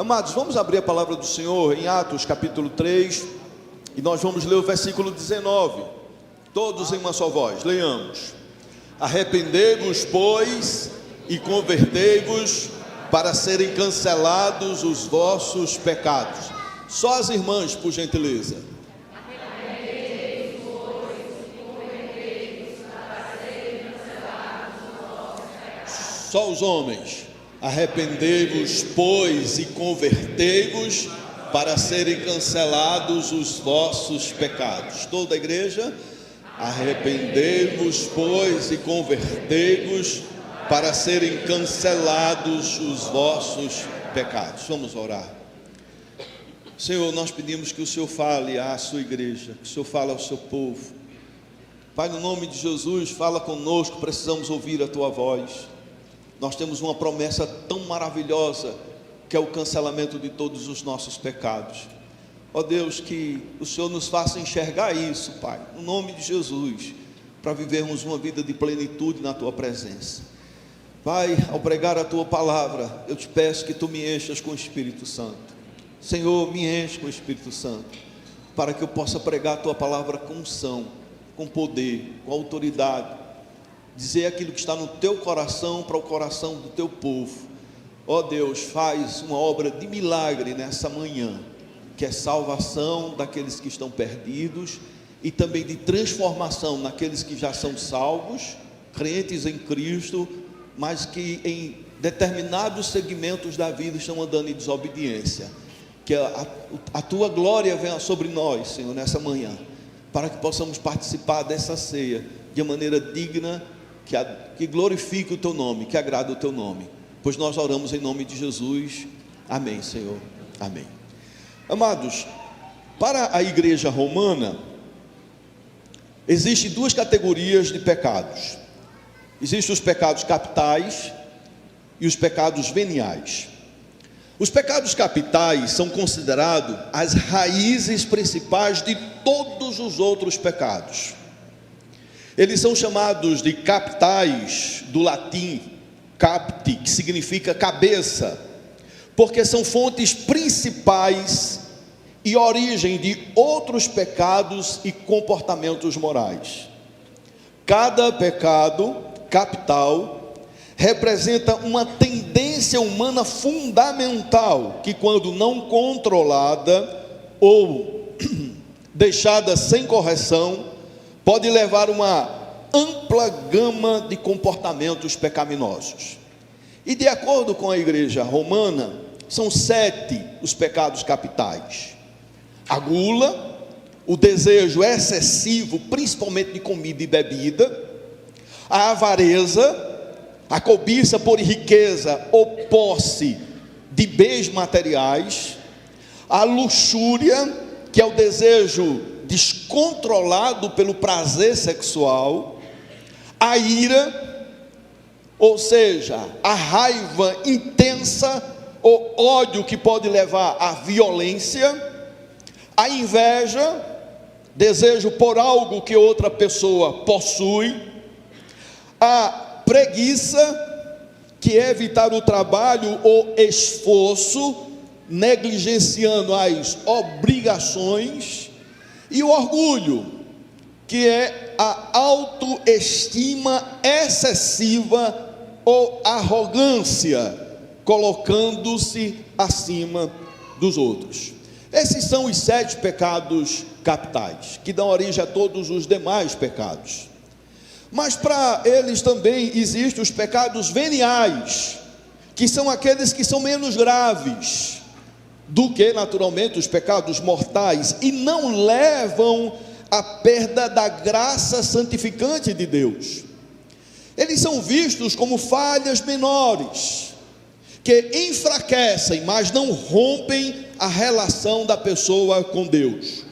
Amados, vamos abrir a palavra do Senhor em Atos capítulo 3, e nós vamos ler o versículo 19, todos em uma só voz, leiamos: arrependei-vos, pois, e convertei-vos, para serem cancelados os vossos pecados. Só as irmãs, por gentileza. Arrependei-vos, pois, e convertei-vos, para serem cancelados os vossos pecados. Só os homens. Arrependei-vos, pois, e convertei-vos, para serem cancelados os vossos pecados. Toda a igreja. Arrependei-vos, pois, e convertei-vos, para serem cancelados os vossos pecados. Vamos orar. Senhor, nós pedimos que o Senhor fale à sua igreja, que o Senhor fale ao seu povo. Pai, no nome de Jesus, fala conosco, precisamos ouvir a tua voz. Nós temos uma promessa tão maravilhosa, que é o cancelamento de todos os nossos pecados. Ó Deus, que o Senhor nos faça enxergar isso, Pai, no nome de Jesus, para vivermos uma vida de plenitude na tua presença. Pai, ao pregar a tua palavra, eu te peço que tu me enchas com o Espírito Santo. Senhor, me enche com o Espírito Santo, para que eu possa pregar a tua palavra com unção, com poder, com autoridade, dizer aquilo que está no teu coração para o coração do teu povo. Ó Deus, faz uma obra de milagre nessa manhã, que é salvação daqueles que estão perdidos, e também de transformação naqueles que já são salvos, crentes em Cristo, mas que em determinados segmentos da vida estão andando em desobediência. Que a tua glória venha sobre nós, Senhor, nessa manhã, para que possamos participar dessa ceia de maneira digna, que glorifique o teu nome, que agrade o teu nome, pois nós oramos em nome de Jesus. Amém, Senhor, amém. Amados, para a igreja romana, existem duas categorias de pecados. Existem os pecados capitais e os pecados veniais. Os pecados capitais são considerados as raízes principais de todos os outros pecados. Eles são chamados de capitais, do latim capti, que significa cabeça, porque são fontes principais e origem de outros pecados e comportamentos morais. Cada pecado capital representa uma tendência humana fundamental, que quando não controlada ou deixada sem correção, pode levar uma ampla gama de comportamentos pecaminosos. E de acordo com a igreja romana, são 7 os pecados capitais: a gula, o desejo excessivo, principalmente de comida e bebida; a avareza, a cobiça por riqueza ou posse de bens materiais; a luxúria, que é o desejo descontrolado pelo prazer sexual; a ira, ou seja, a raiva intensa ou ódio que pode levar à violência; a inveja, desejo por algo que outra pessoa possui; a preguiça, que é evitar o trabalho ou esforço, negligenciando as obrigações; e o orgulho, que é a autoestima excessiva ou arrogância, colocando-se acima dos outros. Esses são os 7 pecados capitais, que dão origem a todos os demais pecados. Mas para eles também existem os pecados veniais, que são aqueles que são menos graves do que naturalmente os pecados mortais, e não levam à perda da graça santificante de Deus. Eles são vistos como falhas menores, que enfraquecem, mas não rompem a relação da pessoa com Deus.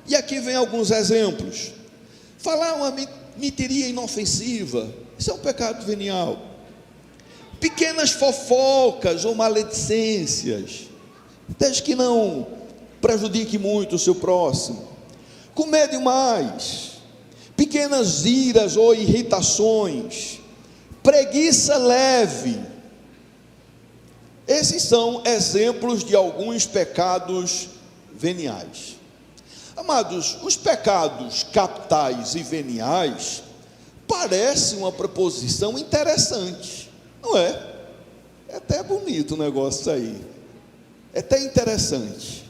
E aqui vem alguns exemplos. Falar uma mentiria inofensiva, isso é um pecado venial. Pequenas fofocas ou maledicências, desde que não prejudique muito o seu próximo. Comer demais, pequenas iras ou irritações, preguiça leve. Esses são exemplos de alguns pecados veniais. Amados, os pecados capitais e veniais parece uma proposição interessante, não é? É até bonito o negócio aí, é até interessante.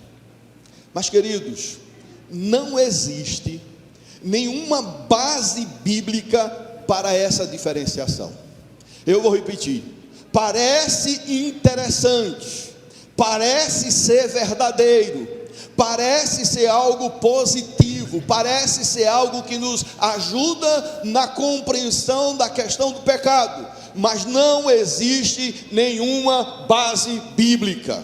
Mas, queridos, não existe nenhuma base bíblica para essa diferenciação. Eu vou repetir: parece interessante, parece ser verdadeiro, parece ser algo positivo, parece ser algo que nos ajuda na compreensão da questão do pecado, mas não existe nenhuma base bíblica.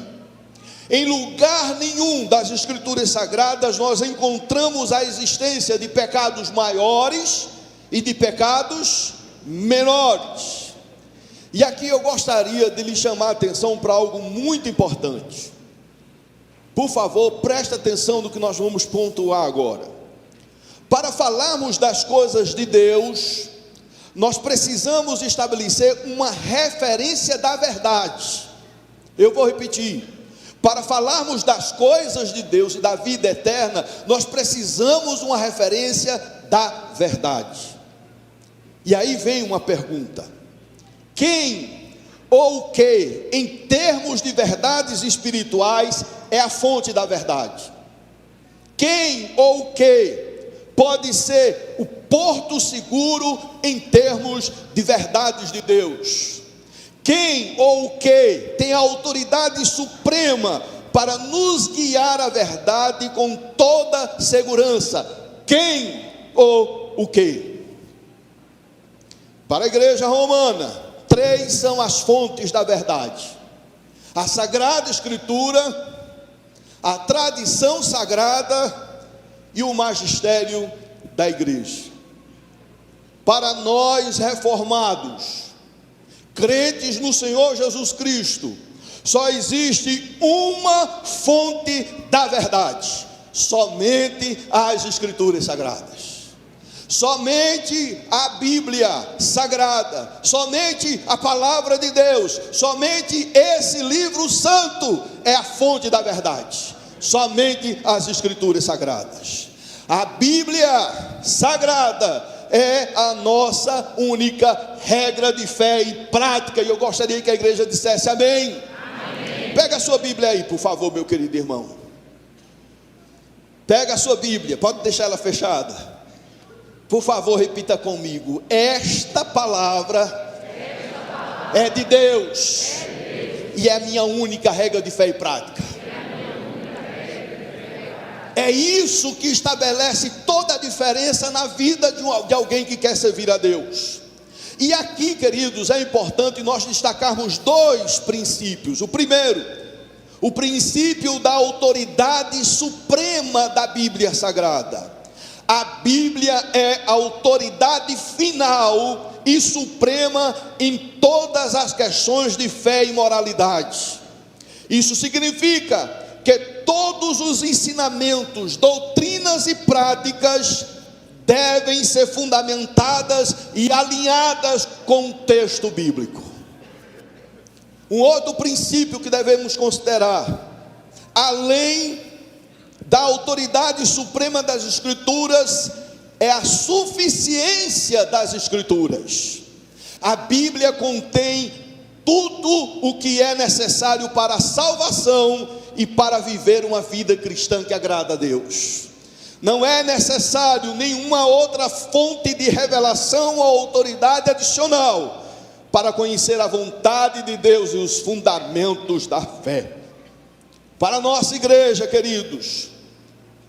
Em lugar nenhum das Escrituras Sagradas nós encontramos a existência de pecados maiores e de pecados menores. E aqui eu gostaria de lhe chamar a atenção para algo muito importante. Por favor, preste atenção no que nós vamos pontuar agora. Para falarmos das coisas de Deus, nós precisamos estabelecer uma referência da verdade. Eu vou repetir: para falarmos das coisas de Deus e da vida eterna, nós precisamos uma referência da verdade. E aí vem uma pergunta: quem ou o que, em termos de verdades espirituais, é a fonte da verdade? Quem ou o que pode ser o porto seguro em termos de verdades de Deus? Quem ou o que tem a autoridade suprema para nos guiar à verdade com toda segurança? Quem ou o que? Para a igreja romana, 3 são as fontes da verdade: a Sagrada Escritura, a tradição sagrada e o magistério da igreja. Para nós reformados, crentes no Senhor Jesus Cristo, só existe uma fonte da verdade: somente as Escrituras Sagradas. Somente a Bíblia Sagrada, somente a Palavra de Deus, somente esse livro santo é a fonte da verdade. Somente as Escrituras Sagradas. A Bíblia Sagrada é a nossa única regra de fé e prática. E eu gostaria que a igreja dissesse amém. Amém. Pega a sua Bíblia aí, por favor, meu querido irmão. Pega a sua Bíblia, pode deixar ela fechada. Por favor, repita comigo: esta palavra é de Deus e é a minha única regra de fé e prática. É isso que estabelece toda a diferença na vida de alguém que quer servir a Deus. E aqui, queridos, é importante nós destacarmos 2 princípios. O primeiro, o princípio da autoridade suprema da Bíblia Sagrada. A Bíblia é a autoridade final e suprema em todas as questões de fé e moralidade. Isso significa que todos os ensinamentos, doutrinas e práticas devem ser fundamentadas e alinhadas com o texto bíblico. Um outro princípio que devemos considerar, além da autoridade suprema das Escrituras, é a suficiência das Escrituras. A Bíblia contém tudo o que é necessário para a salvação e para viver uma vida cristã que agrada a Deus. Não é necessário nenhuma outra fonte de revelação ou autoridade adicional para conhecer a vontade de Deus e os fundamentos da fé. Para a nossa igreja, queridos,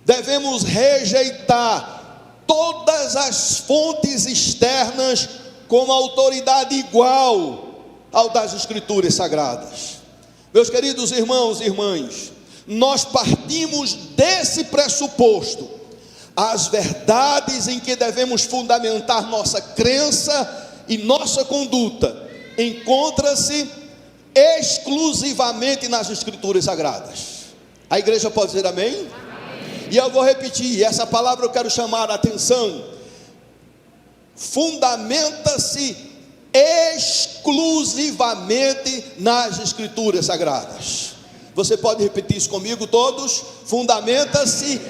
devemos rejeitar todas as fontes externas como autoridade igual ao das Escrituras Sagradas. Meus queridos irmãos e irmãs, nós partimos desse pressuposto. As verdades em que devemos fundamentar nossa crença e nossa conduta encontra-se exclusivamente nas Escrituras Sagradas. A igreja pode dizer amém? Amém. E eu vou repetir, essa palavra eu quero chamar a atenção. Fundamenta-se exclusivamente nas Escrituras Sagradas. Você pode repetir isso comigo todos? Fundamenta-se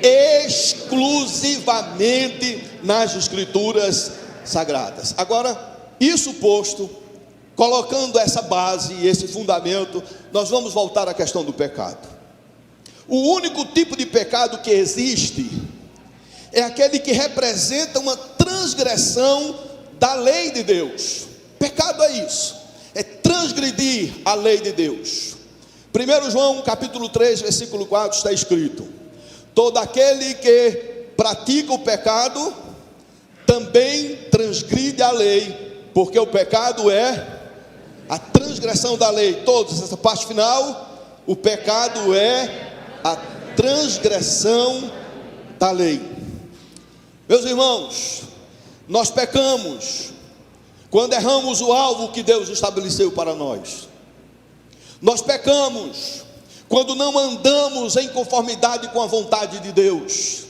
exclusivamente nas Escrituras Sagradas. Agora, isso posto, colocando essa base, esse fundamento, nós vamos voltar à questão do pecado. O único tipo de pecado que existe é aquele que representa uma transgressão da lei de Deus. Pecado é isso, é transgredir a lei de Deus. 1 João capítulo 3, versículo 4 está escrito: todo aquele que pratica o pecado também transgride a lei, porque o pecado é a transgressão da lei. Todos, essa parte final, o pecado é a transgressão da lei. Meus irmãos, nós pecamos quando erramos o alvo que Deus estabeleceu para nós. Nós pecamos quando não andamos em conformidade com a vontade de Deus.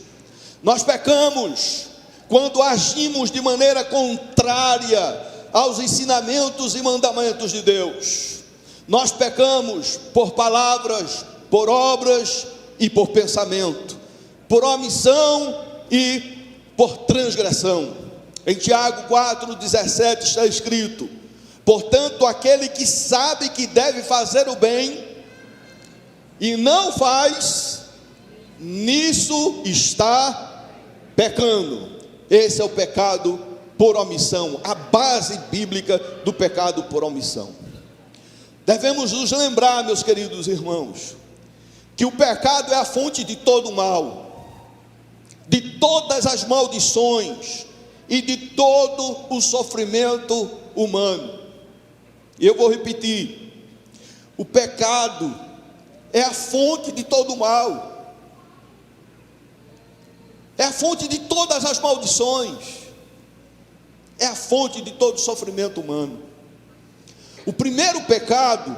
Nós pecamos quando agimos de maneira contrária aos ensinamentos e mandamentos de Deus. Nós pecamos por palavras, por obras e por pensamento, por omissão e por transgressão. Em Tiago 4,17 está escrito: portanto, aquele que sabe que deve fazer o bem e não faz, nisso está pecando. Esse é o pecado por omissão, a base bíblica do pecado por omissão. Devemos nos lembrar, meus queridos irmãos, que o pecado é a fonte de todo o mal, de todas as maldições e de todo o sofrimento humano. E eu vou repetir: o pecado é a fonte de todo o mal, é a fonte de todas as maldições, é a fonte de todo o sofrimento humano. O primeiro pecado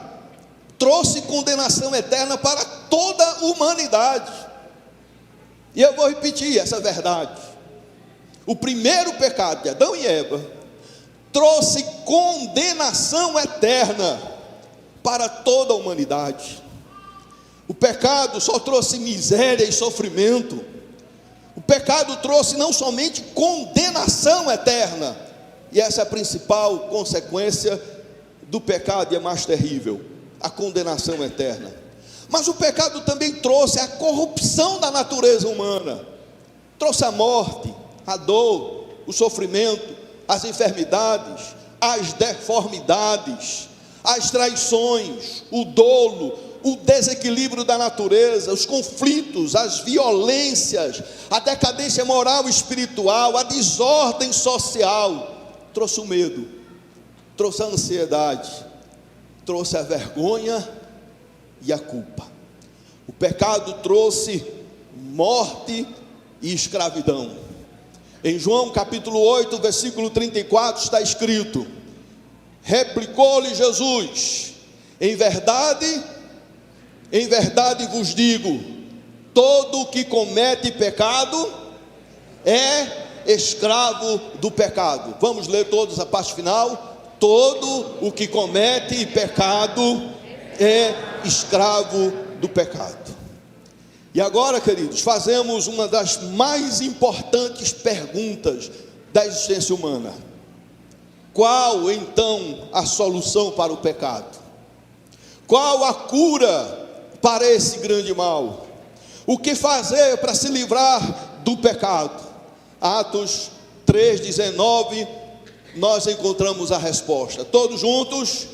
trouxe condenação eterna para toda a humanidade. E eu vou repetir essa verdade: o primeiro pecado de Adão e Eva trouxe condenação eterna para toda a humanidade. O pecado só trouxe miséria e sofrimento. O pecado trouxe não somente condenação eterna, e essa é a principal consequência do pecado, e é mais terrível, a condenação eterna. Mas o pecado também trouxe a corrupção da natureza humana, trouxe a morte, a dor, o sofrimento, as enfermidades, as deformidades, as traições, o dolo, o desequilíbrio da natureza, os conflitos, as violências, a decadência moral e espiritual, a desordem social. Trouxe o medo, trouxe a ansiedade, trouxe a vergonha e a culpa. O pecado trouxe morte e escravidão. Em João capítulo 8, versículo 34 está escrito: replicou-lhe Jesus: em verdade vos digo, todo o que comete pecado é escravo do pecado. Vamos ler todos a parte final. Todo o que comete pecado é escravo do pecado. E agora, queridos, fazemos uma das mais importantes perguntas da existência humana: qual então a solução para o pecado? Qual a cura para esse grande mal? O que fazer para se livrar do pecado? Atos 3,19, nós encontramos a resposta. Todos juntos: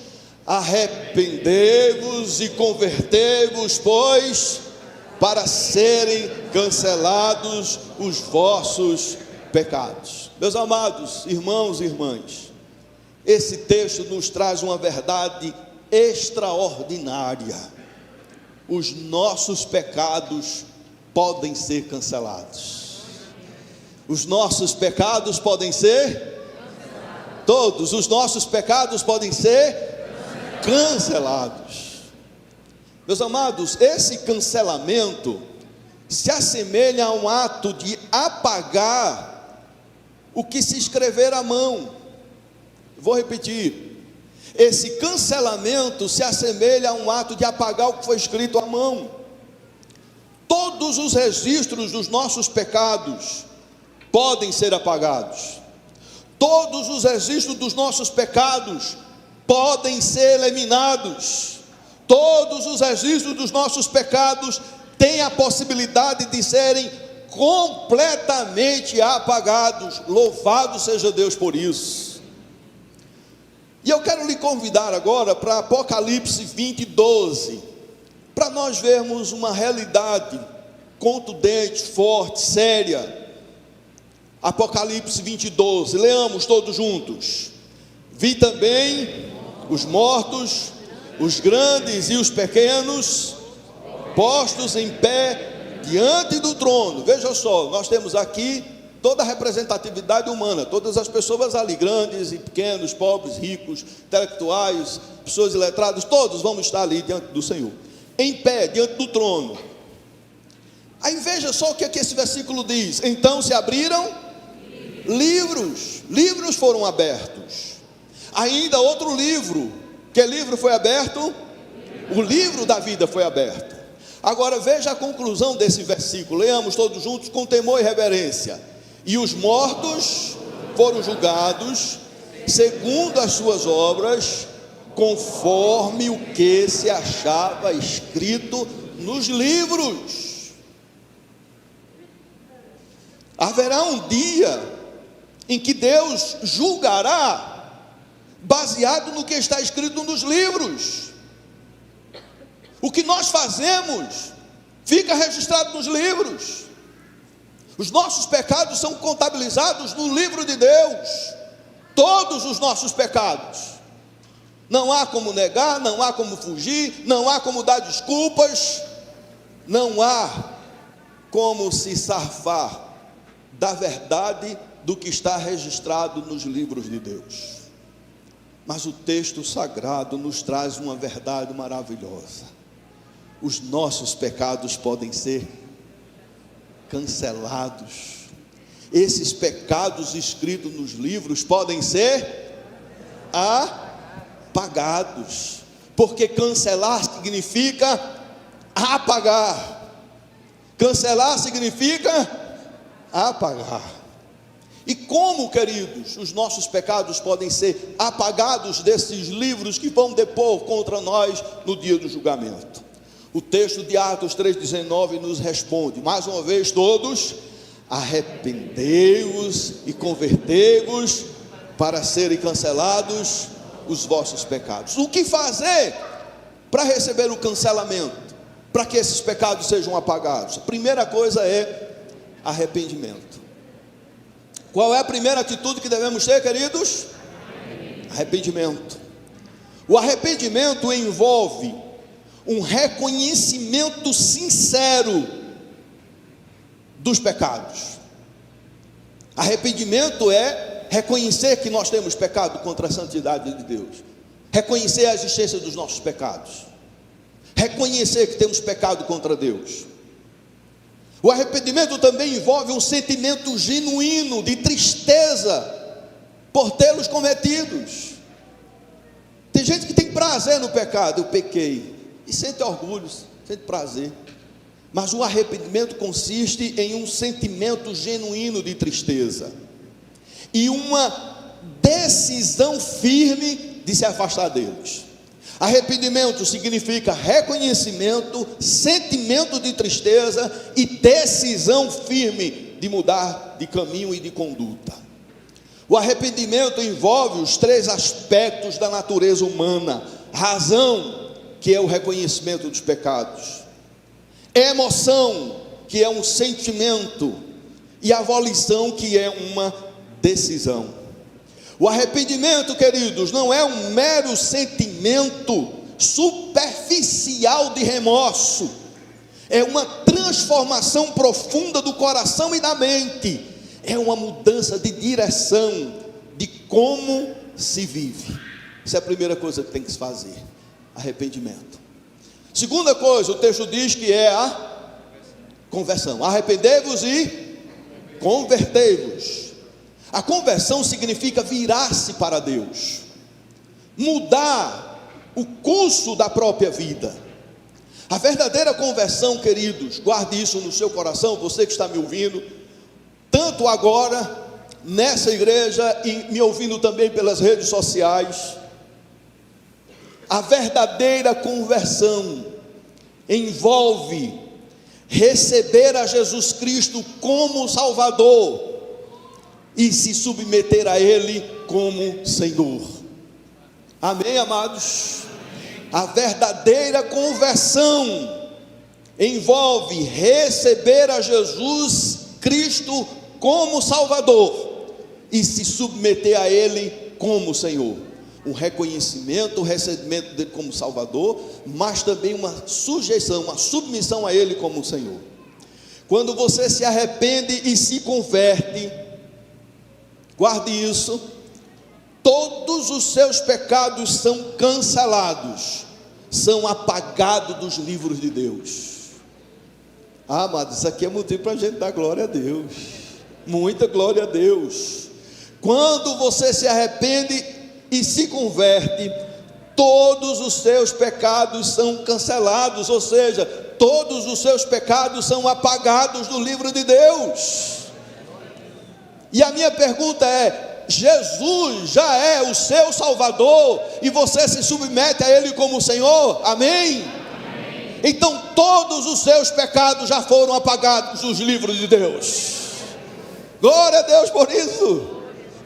arrependei-vos e convertei-vos, pois, para serem cancelados os vossos pecados. Meus amados irmãos e irmãs, esse texto nos traz uma verdade extraordinária: os nossos pecados podem ser cancelados. Os nossos pecados podem ser todos os nossos pecados podem ser cancelados. Meus amados, esse cancelamento se assemelha a um ato de apagar o que se escrever à mão. Vou repetir. Esse cancelamento se assemelha a um ato de apagar o que foi escrito à mão. Todos os registros dos nossos pecados podem ser apagados. Todos os registros dos nossos pecados podem ser eliminados. Todos os registros dos nossos pecados têm a possibilidade de serem completamente apagados. Louvado seja Deus por isso. E eu quero lhe convidar agora para Apocalipse 20, 12, para nós vermos uma realidade contundente, forte, séria. Apocalipse 20, 12, leamos todos juntos. Vi também os mortos, os grandes e os pequenos, postos em pé diante do trono. Veja só, nós temos aqui toda a representatividade humana, todas as pessoas ali, grandes e pequenos, pobres, ricos, intelectuais, pessoas iletradas, todos vamos estar ali diante do Senhor, em pé, diante do trono. Aí veja só o que aqui esse versículo diz: então se abriram livros foram abertos. Ainda outro livro, que livro foi aberto? O livro da vida foi aberto. Agora veja a conclusão desse versículo, leamos todos juntos com temor e reverência. E os mortos foram julgados segundo as suas obras, conforme o que se achava escrito nos livros. Haverá um dia em que Deus julgará baseado no que está escrito nos livros. O que nós fazemos fica registrado nos livros. Os nossos pecados são contabilizados no livro de Deus. Todos os nossos pecados. Não há como negar, não há como fugir, não há como dar desculpas, não há como se safar da verdade do que está registrado nos livros de Deus. Mas o texto sagrado nos traz uma verdade maravilhosa. Os nossos pecados podem ser cancelados. Esses pecados escritos nos livros podem ser apagados, porque cancelar significa apagar. Cancelar significa apagar. E como, queridos, os nossos pecados podem ser apagados desses livros que vão depor contra nós no dia do julgamento? O texto de Atos 3,19 nos responde, mais uma vez todos: arrependei-vos e convertei-vos para serem cancelados os vossos pecados. O que fazer para receber o cancelamento, para que esses pecados sejam apagados? A primeira coisa é arrependimento. Qual é a primeira atitude que devemos ter, queridos? Arrependimento. O arrependimento envolve um reconhecimento sincero dos pecados. Arrependimento é reconhecer que nós temos pecado contra a santidade de Deus, reconhecer a existência dos nossos pecados, reconhecer que temos pecado contra Deus. O arrependimento também envolve um sentimento genuíno de tristeza por tê-los cometidos. Tem gente que tem prazer no pecado. Eu pequei, e sente orgulho, sente prazer. Mas o arrependimento consiste em um sentimento genuíno de tristeza e uma decisão firme de se afastar deles. Arrependimento significa reconhecimento, sentimento de tristeza e decisão firme de mudar de caminho e de conduta. O arrependimento envolve os três aspectos da natureza humana: razão, que é o reconhecimento dos pecados; emoção, que é um sentimento; e a volição, que é uma decisão. O arrependimento, queridos, não é um mero sentimento superficial de remorso, é uma transformação profunda do coração e da mente, é uma mudança de direção de como se vive. Essa é a primeira coisa que tem que se fazer: arrependimento. Segunda coisa, o texto diz que é a conversão. Arrependei-vos e convertei-vos. A conversão significa virar-se para Deus, mudar o curso da própria vida. A verdadeira conversão, queridos, guarde isso no seu coração, você que está me ouvindo, tanto agora, nessa igreja e me ouvindo também pelas redes sociais. A verdadeira conversão envolve receber a Jesus Cristo como Salvador e se submeter a Ele como Senhor. Amém, amados? A verdadeira conversão envolve receber a Jesus Cristo como Salvador e se submeter a Ele como Senhor. Um reconhecimento, o recebimento dele como Salvador, mas também uma sujeição, uma submissão a Ele como Senhor. Quando você se arrepende e se converte, guarde isso, todos os seus pecados são cancelados, são apagados dos livros de Deus. Ah, amados, isso aqui é motivo para a gente dar glória a Deus, muita glória a Deus. Quando você se arrepende e se converte, todos os seus pecados são cancelados, ou seja, todos os seus pecados são apagados do livro de Deus. E a minha pergunta é: Jesus já é o seu Salvador e você se submete a Ele como Senhor? Amém? Amém. Então todos os seus pecados já foram apagados dos livros de Deus. Glória a Deus por isso.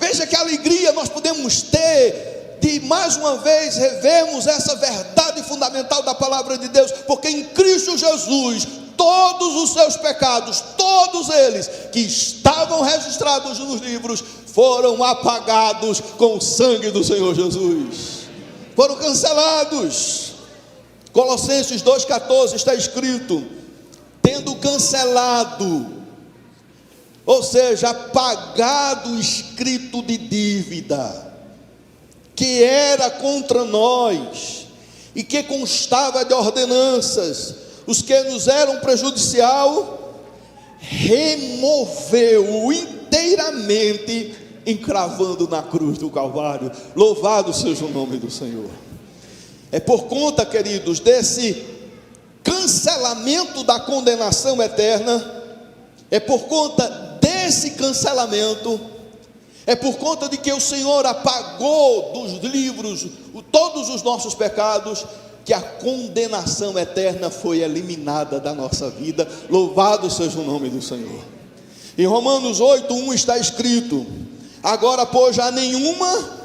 Veja que alegria nós podemos ter de mais uma vez revermos essa verdade fundamental da palavra de Deus, porque em Cristo Jesus todos os seus pecados, todos eles que estavam registrados nos livros, foram apagados com o sangue do Senhor Jesus, foram cancelados. Colossenses 2,14 está escrito: tendo cancelado, ou seja, apagado o escrito de dívida que era contra nós e que constava de ordenanças, os que nos eram prejudicial, removeu inteiramente, encravando na cruz do Calvário. Louvado seja o nome do Senhor. É por conta, queridos, desse cancelamento da condenação eterna, é por conta desse cancelamento, é por conta de que o Senhor apagou dos livros todos os nossos pecados, que a condenação eterna foi eliminada da nossa vida. Louvado seja o nome do Senhor. Em Romanos 8:1 está escrito: agora, pois, já nenhuma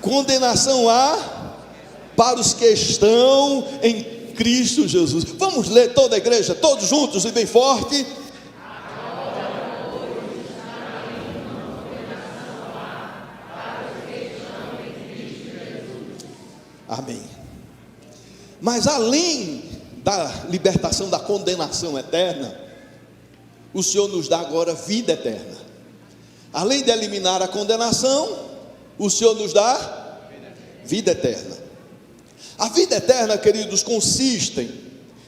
condenação há para os que estão em Cristo Jesus. Vamos ler toda a igreja, todos juntos e bem forte. Amém. Mas além da libertação da condenação eterna, o Senhor nos dá agora vida eterna. Além de eliminar a condenação, o Senhor nos dá vida eterna. A vida eterna, queridos, consiste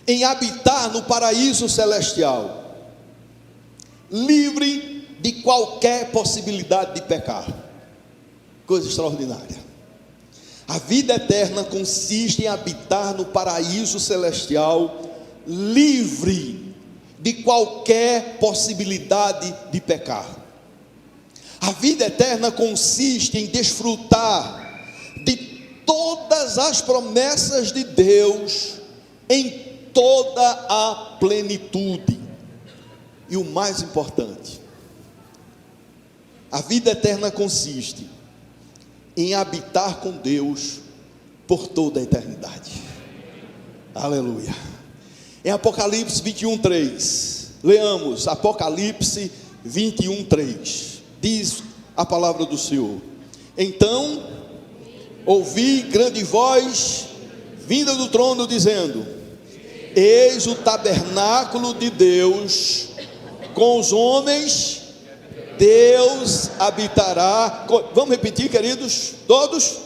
em habitar no paraíso celestial, livre de qualquer possibilidade de pecar. Coisa extraordinária. A vida eterna consiste em habitar no paraíso celestial, livre de qualquer possibilidade de pecar. A vida eterna consiste em desfrutar de todas as promessas de Deus em toda a plenitude. E o mais importante, a vida eterna consiste em habitar com Deus por toda a eternidade. Aleluia. Em Apocalipse 21:3, leamos Apocalipse 21:3, diz a palavra do Senhor: então ouvi grande voz vinda do trono dizendo: eis o tabernáculo de Deus com os homens, Deus habitará. Vamos repetir, queridos, todos?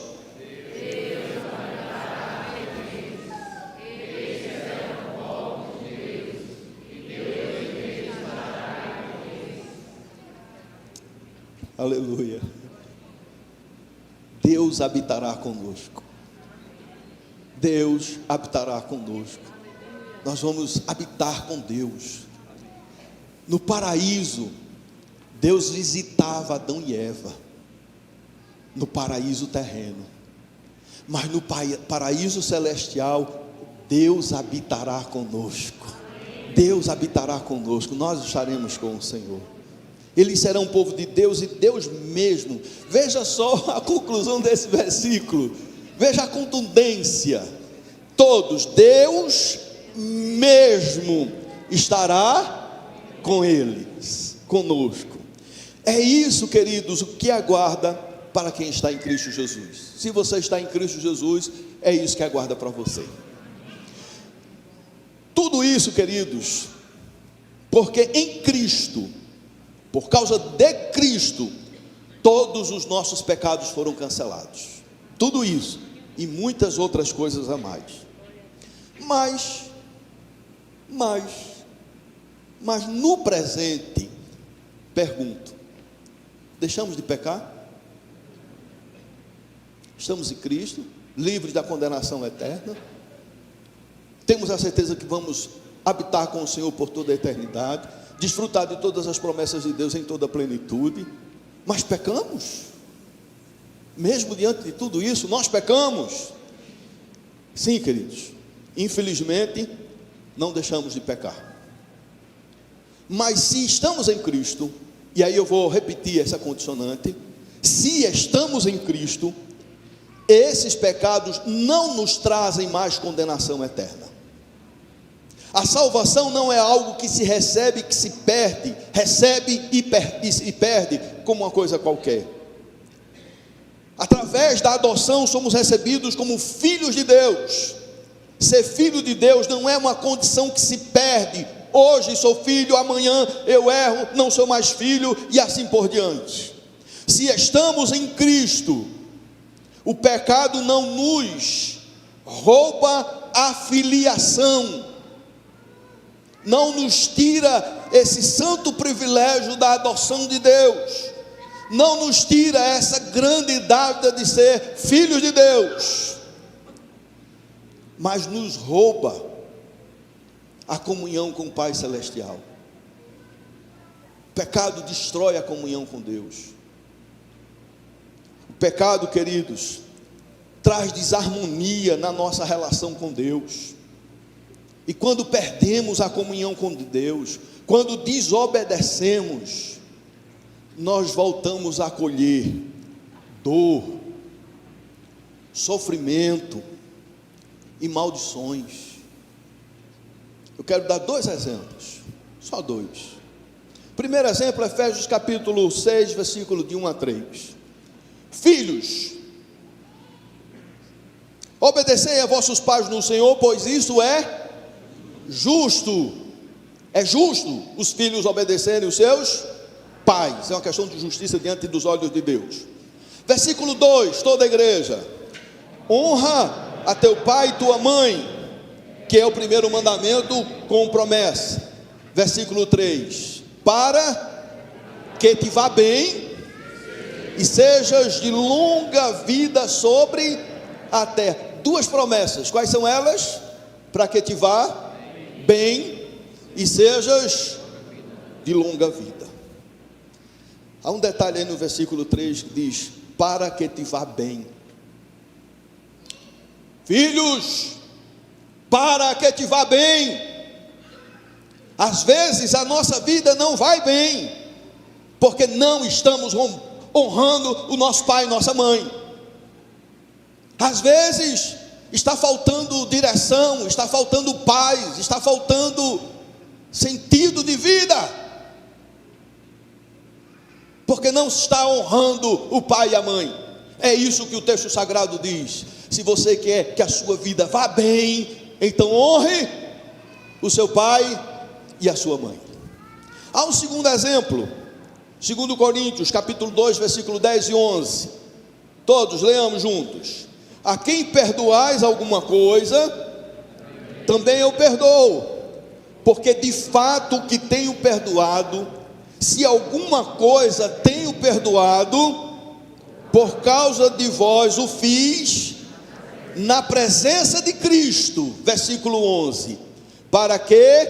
Aleluia. Deus habitará conosco. Deus habitará conosco. Nós vamos habitar com Deus. No paraíso, Deus visitava Adão e Eva, no paraíso terreno. Mas no paraíso celestial, Deus habitará conosco. Deus habitará conosco. Nós estaremos com o Senhor. Eles serão um povo de Deus e Deus mesmo. Veja só a conclusão desse versículo. Veja a contundência. Todos, Deus mesmo estará com eles, conosco. É isso, queridos, o que aguarda para quem está em Cristo Jesus. Se você está em Cristo Jesus, é isso que aguarda para você. Tudo isso, queridos, porque em Cristo, por causa de Cristo, todos os nossos pecados foram cancelados. Tudo isso e muitas outras coisas a mais. Mas no presente, pergunto: deixamos de pecar? Estamos em Cristo, livres da condenação eterna? Temos a certeza que vamos habitar com o Senhor por toda a eternidade, desfrutar de todas as promessas de Deus em toda a plenitude? Mas pecamos? Mesmo diante de tudo isso, nós pecamos? Sim, queridos, infelizmente não deixamos de pecar. Mas se estamos em Cristo, e aí eu vou repetir essa condicionante: se estamos em Cristo, esses pecados não nos trazem mais condenação eterna. A salvação não é algo que se recebe, que se perde, recebe e perde como uma coisa qualquer. Através da adoção somos recebidos como filhos de Deus. Ser filho de Deus não é uma condição que se perde. Hoje sou filho, amanhã eu erro, não sou mais filho, e assim por diante. Se estamos em Cristo, o pecado não nos rouba a filiação, não nos tira esse santo privilégio da adoção de Deus, não nos tira essa grande dádiva de ser filhos de Deus, mas nos rouba a comunhão com o Pai Celestial. O pecado destrói a comunhão com Deus. O pecado, queridos, traz desarmonia na nossa relação com Deus. E quando perdemos a comunhão com Deus, quando desobedecemos, nós voltamos a colher dor, sofrimento e maldições. Eu quero dar 2 exemplos, só 2. Primeiro exemplo, Efésios capítulo 6, versículo de 1 a 3. Filhos, obedecei a vossos pais no Senhor, pois isso é justo. É justo os filhos obedecerem os seus pais. É uma questão de justiça diante dos olhos de Deus. Versículo 2, toda a igreja: honra a teu pai e tua mãe, que é o primeiro mandamento com promessa. Versículo 3: para que te vá bem e sejas de longa vida sobre a terra. 2 promessas, quais são elas? Para que te vá bem e sejas de longa vida. Há um detalhe aí no versículo 3 que diz: para que te vá bem. Filhos, para que te vá bem. Às vezes a nossa vida não vai bem, porque não estamos honrando o nosso pai e nossa mãe. Às vezes está faltando direção, está faltando paz, está faltando sentido de vida, porque não está honrando o pai e a mãe. É isso que o texto sagrado diz. Se você quer que a sua vida vá bem, então honre o seu pai e a sua mãe. Há um segundo exemplo, 2 Coríntios capítulo 2, versículo 10 e 11. Todos leamos juntos: a quem perdoais alguma coisa, também eu perdoo, porque de fato que tenho perdoado. Se alguma coisa tenho perdoado, por causa de vós o fiz na presença de Cristo, versículo 11, para que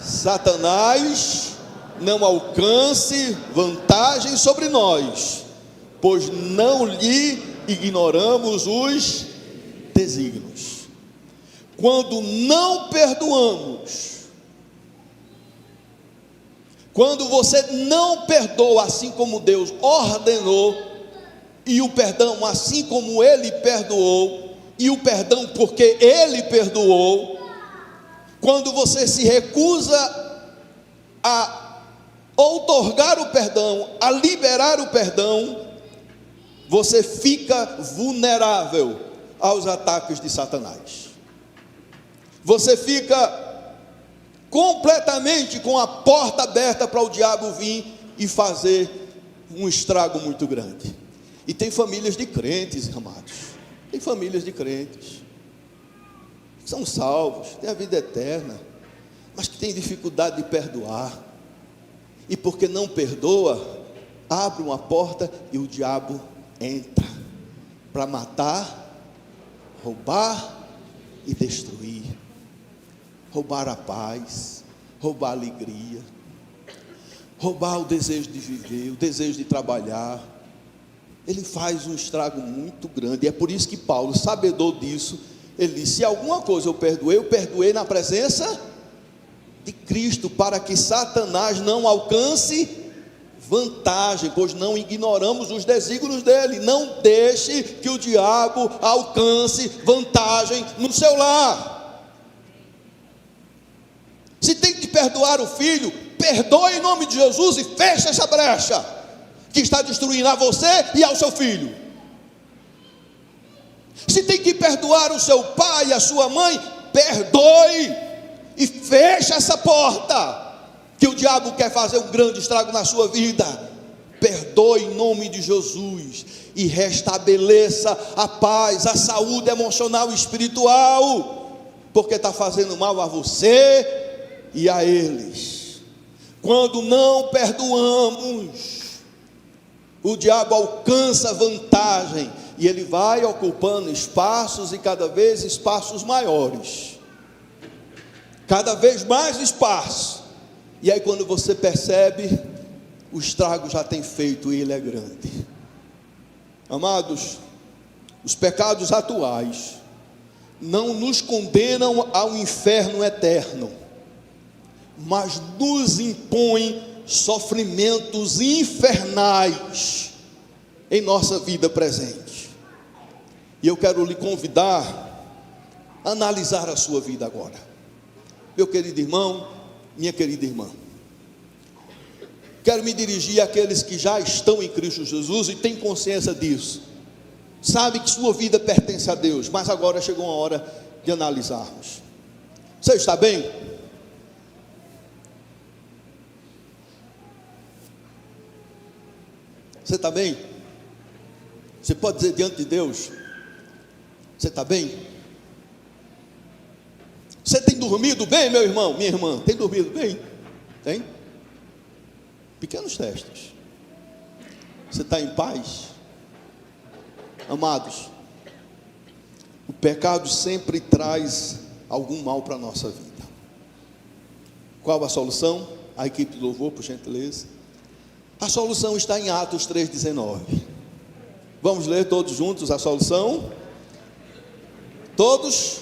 Satanás não alcance vantagem sobre nós, pois não lhe ignoramos os desígnios. Quando não perdoamos, quando você não perdoa assim como Deus ordenou, e o perdão assim como Ele perdoou, e o perdão porque Ele perdoou, quando você se recusa a outorgar o perdão, a liberar o perdão, você fica vulnerável aos ataques de Satanás. Você fica completamente com a porta aberta para o diabo vir e fazer um estrago muito grande. E tem famílias de crentes, amados. Tem famílias de crentes que são salvos, têm a vida eterna, mas que têm dificuldade de perdoar. E porque não perdoa, abre uma porta e o diabo entra para matar, roubar e destruir. Roubar a paz, roubar a alegria, roubar o desejo de viver, o desejo de trabalhar. Ele faz um estrago muito grande. E é por isso que Paulo, sabedor disso, ele disse: se alguma coisa eu perdoei na presença de Cristo, para que Satanás não alcance vantagem, pois não ignoramos os desígnios dele. Não deixe que o diabo alcance vantagem no seu lar. Se tem que perdoar o filho, perdoe em nome de Jesus e feche essa brecha que está destruindo a você e ao seu filho. Se tem que perdoar o seu pai e a sua mãe, perdoe e feche essa porta, que o diabo quer fazer um grande estrago na sua vida. Perdoe em nome de Jesus e restabeleça a paz, a saúde emocional e espiritual, porque está fazendo mal a você e a eles. Quando não perdoamos, o diabo alcança vantagem e ele vai ocupando espaços, e cada vez espaços maiores, cada vez mais espaço. E aí quando você percebe, o estrago já tem feito e ele é grande. Amados, os pecados atuais não nos condenam ao inferno eterno, mas nos impõem sofrimentos infernais em nossa vida presente. E eu quero lhe convidar a analisar a sua vida agora. Meu querido irmão, minha querida irmã, quero me dirigir àqueles que já estão em Cristo Jesus e têm consciência disso, sabe que sua vida pertence a Deus, mas agora chegou a hora de analisarmos. Você está bem? Você está bem? Você pode dizer diante de Deus: você está bem? Você tem dormido bem, meu irmão, minha irmã? Tem dormido bem? Tem? Pequenos testes. Você está em paz? Amados, o pecado sempre traz algum mal para a nossa vida. Qual a solução? A equipe de louvor, por gentileza. A solução está em Atos 3,19. Vamos ler todos juntos a solução? Todos?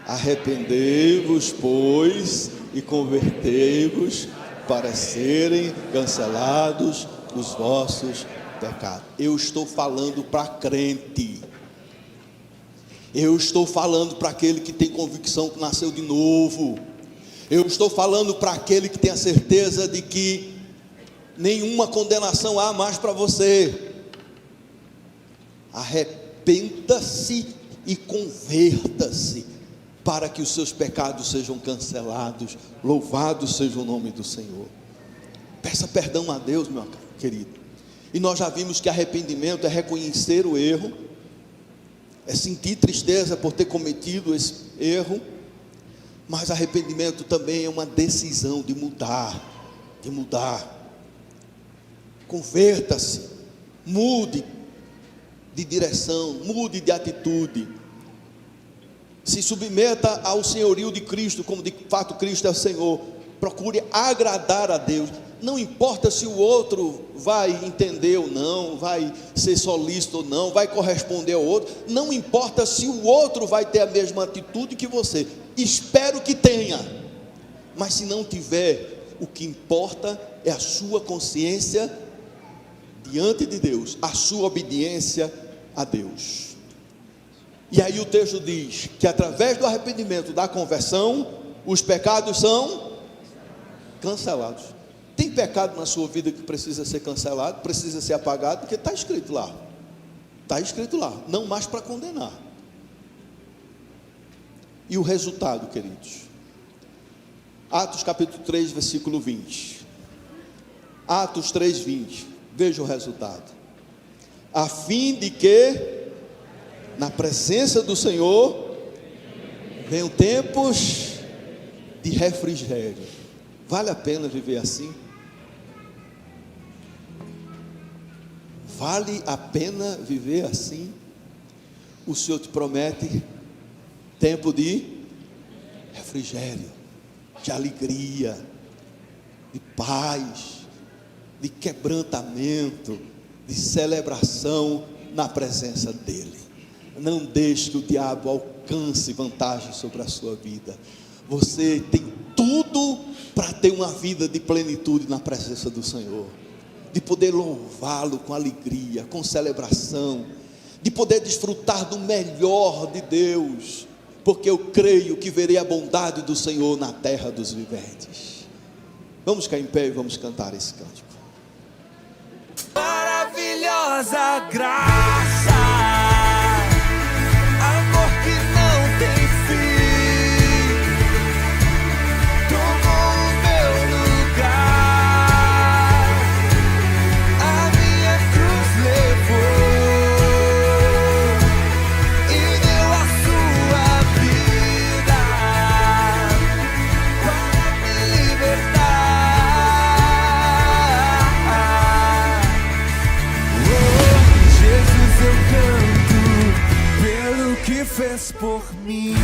Arrependei-vos, pois, e convertei-vos, para serem cancelados os vossos pecados. Eu estou falando para crente. Eu estou falando para aquele que tem convicção que nasceu de novo. Eu estou falando para aquele que tem a certeza de que nenhuma condenação há mais para você. Arrependa-se e converta-se, para que os seus pecados sejam cancelados. Louvado seja o nome do Senhor. Peça perdão a Deus, meu querido. E nós já vimos que arrependimento é reconhecer o erro, é sentir tristeza por ter cometido esse erro, mas arrependimento também é uma decisão de mudar, Converta-se, mude de direção, mude de atitude. Se submeta ao senhorio de Cristo, como de fato Cristo é o Senhor. Procure agradar a Deus. Não importa se o outro vai entender ou não, vai ser solícito ou não, vai corresponder ao outro. Não importa se o outro vai ter a mesma atitude que você. Espero que tenha. Mas se não tiver, o que importa é a sua consciência diante de Deus, a sua obediência a Deus. E aí o texto diz que através do arrependimento, da conversão, os pecados são cancelados. Tem pecado na sua vida que precisa ser cancelado, precisa ser apagado, porque está escrito lá. Está escrito lá, não mais para condenar. E o resultado, queridos? Atos capítulo 3, versículo 20. Atos 3, 20. Veja o resultado. A fim de que na presença do Senhor venham tempos de refrigério. Vale a pena viver assim? Vale a pena viver assim? O Senhor te promete tempo de refrigério, de alegria, de paz, de quebrantamento, de celebração na presença dEle. Não deixe que o diabo alcance vantagem sobre a sua vida. Você tem tudo para ter uma vida de plenitude na presença do Senhor, de poder louvá-lo com alegria, com celebração, de poder desfrutar do melhor de Deus, porque eu creio que verei a bondade do Senhor na terra dos viventes. Vamos ficar em pé e vamos cantar esse cântico. Maravilhosa graça, amor que não tem fim, tomou o meu lugar, a minha cruz levou e deu a sua vida para me libertar. Jesus, eu canto pelo que fez por mim.